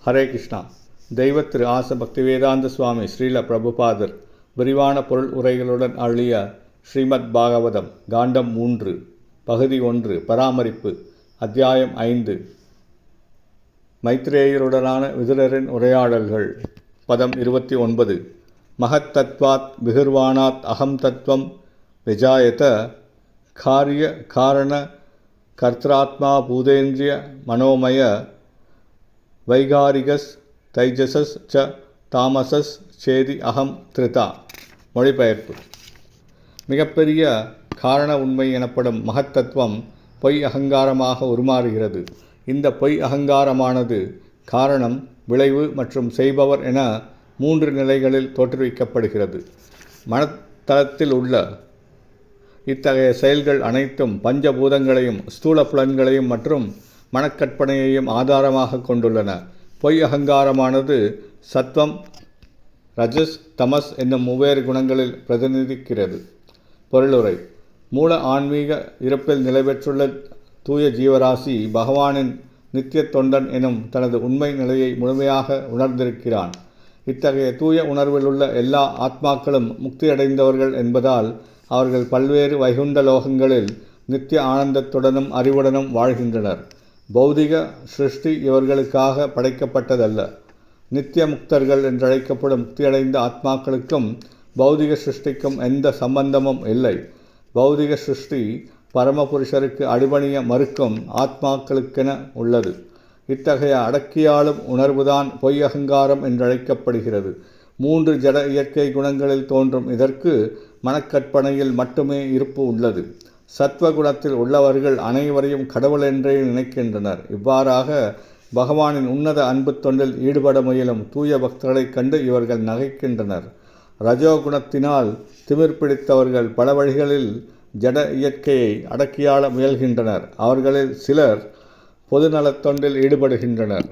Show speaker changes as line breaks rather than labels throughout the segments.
ஹரே கிருஷ்ணா. தெய்வ திரு ஆச பக்திவேதாந்த சுவாமி ஸ்ரீல பிரபுபாதர் விரிவான பொருள் உரைகளுடன் அருளிய ஸ்ரீமத் பாகவதம் காண்டம் 3 பகுதி 1 பராமரிப்பு அத்தியாயம் 5 மைத்ரேயருடனான விதுரரின் உரையாடல்கள். பதம் 29. மகத் தத்வாத் விகிர்வாணாத் அகம் தத்வம் விஜாயத காரிய காரண கர்த்தாத்மா பூதேந்திரிய மனோமய வைகாரிகஸ் தைஜசஸ் ச தாமசஸ் சேதி அகம் திருதா. மொழிபெயர்ப்பு. மிகப்பெரிய காரண உண்மை எனப்படும் மகத்தத்துவம் பொய் அகங்காரமாக உருமாறுகிறது. இந்த பொய் அகங்காரமானது காரணம், விளைவு மற்றும் செய்பவர் என 3 நிலைகளில் தோற்றுவிக்கப்படுகிறது. மனத்தளத்தில் உள்ள இத்தகைய செயல்கள் அனைத்தும் பஞ்சபூதங்களையும் ஸ்தூல புலன்களையும் மற்றும் மனக்கற்பனையையும் ஆதாரமாக கொண்டுள்ளன. பொய் அகங்காரமானது சத்வம், ரஜஸ், தமஸ் என்னும் 3 குணங்களில் பிரதிநிதிக்கிறது. பொருளுரை. மூல ஆன்மீக இருப்பில் நிலைபெற்றுள்ள தூய ஜீவராசி பகவானின் நித்திய தொண்டன் எனும் தனது உண்மை நிலையை முழுமையாக உணர்ந்திருக்கிறான். இத்தகைய தூய உணர்விலுள்ள எல்லா ஆத்மாக்களும் முக்தியடைந்தவர்கள் என்பதால் அவர்கள் பல்வேறு வைகுண்ட லோகங்களில் நித்திய ஆனந்தத்துடனும் அறிவுடனும் வாழ்கின்றனர். பௌதிக சிருஷ்டி இவர்களுக்காக படைக்கப்பட்டதல்ல. நித்திய முக்தர்கள் என்றழைக்கப்படும் முக்தியடைந்த ஆத்மாக்களுக்கும் பௌதிக சிருஷ்டிக்கும் எந்த சம்பந்தமும் இல்லை. பௌதிக சிருஷ்டி பரமபுருஷருக்கு அடிபணிய மறுக்கும் ஆத்மாக்களுக்கென உள்ளது. இத்தகைய அடக்கியாளும் உணர்வுதான் பொய் அகங்காரம் என்றழைக்கப்படுகிறது. 3 ஜட இயற்கை குணங்களில் தோன்றும் இதற்கு மனக்கற்பனையில் மட்டுமே இருப்பு உள்ளது. சத்வகுணத்தில் உள்ளவர்கள் அனைவரையும் கடவுள் என்றே நினைக்கின்றனர். இவ்வாறாக பகவானின் உன்னத அன்பு தொண்டில் ஈடுபட முயலும் தூய பக்தர்களைக் கண்டு இவர்கள் நகைக்கின்றனர். ரஜோகுணத்தினால் திமிர் பிடித்தவர்கள் பல வழிகளில் ஜட இயற்கையை அடக்கியாள முயல்கின்றனர். அவர்களில் சிலர் பொதுநலத் தொண்டில் ஈடுபடுகின்றனர்.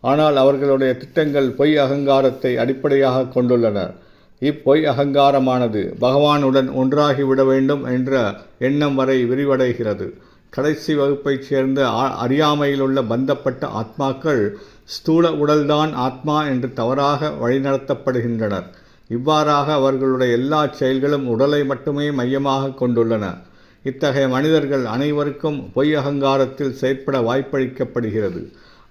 ஆனால் அவர்களுடைய திட்டங்கள் பொய் அகங்காரத்தை அடிப்படையாக கொண்டுள்ளன. இப்பொய் அகங்காரமானது பகவானுடன் ஒன்றாகிவிட வேண்டும் என்ற எண்ணம் வரை விரிவடைகிறது. கடைசி வகுப்பைச் சேர்ந்த அறியாமையிலுள்ள பந்தப்பட்ட ஆத்மாக்கள் ஸ்தூல உடல்தான் ஆத்மா என்று தவறாக வழிநடத்தப்படுகின்றனர். இவ்வாறாக அவர்களுடைய எல்லா செயல்களும் உடலை மட்டுமே மையமாக கொண்டுள்ளன. இத்தகைய மனிதர்கள் அனைவருக்கும் பொய் அகங்காரத்தில் செயற்பட வாய்ப்பளிக்கப்படுகிறது.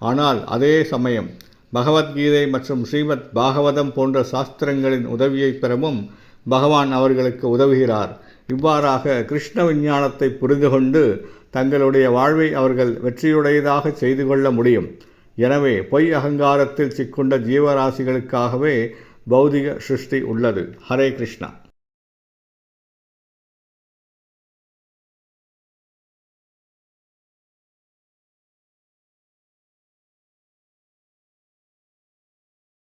ஆனால் அதே சமயம் பகவத்கீதை மற்றும் ஸ்ரீமத் பாகவதம் போன்ற சாஸ்திரங்களின் உதவியை பெறவும் பகவான் அவர்களுக்கு உதவுகிறார். இவ்வாறாக கிருஷ்ண விஞ்ஞானத்தை புரிந்து கொண்டு தங்களுடைய வாழ்வை அவர்கள் வெற்றியுடையதாக செய்து கொள்ள முடியும். எனவே பொய் அகங்காரத்தில் சிக்குண்ட ஜீவராசிகளுக்காகவே பௌதிக சிருஷ்டி உள்ளது. ஹரே கிருஷ்ணா.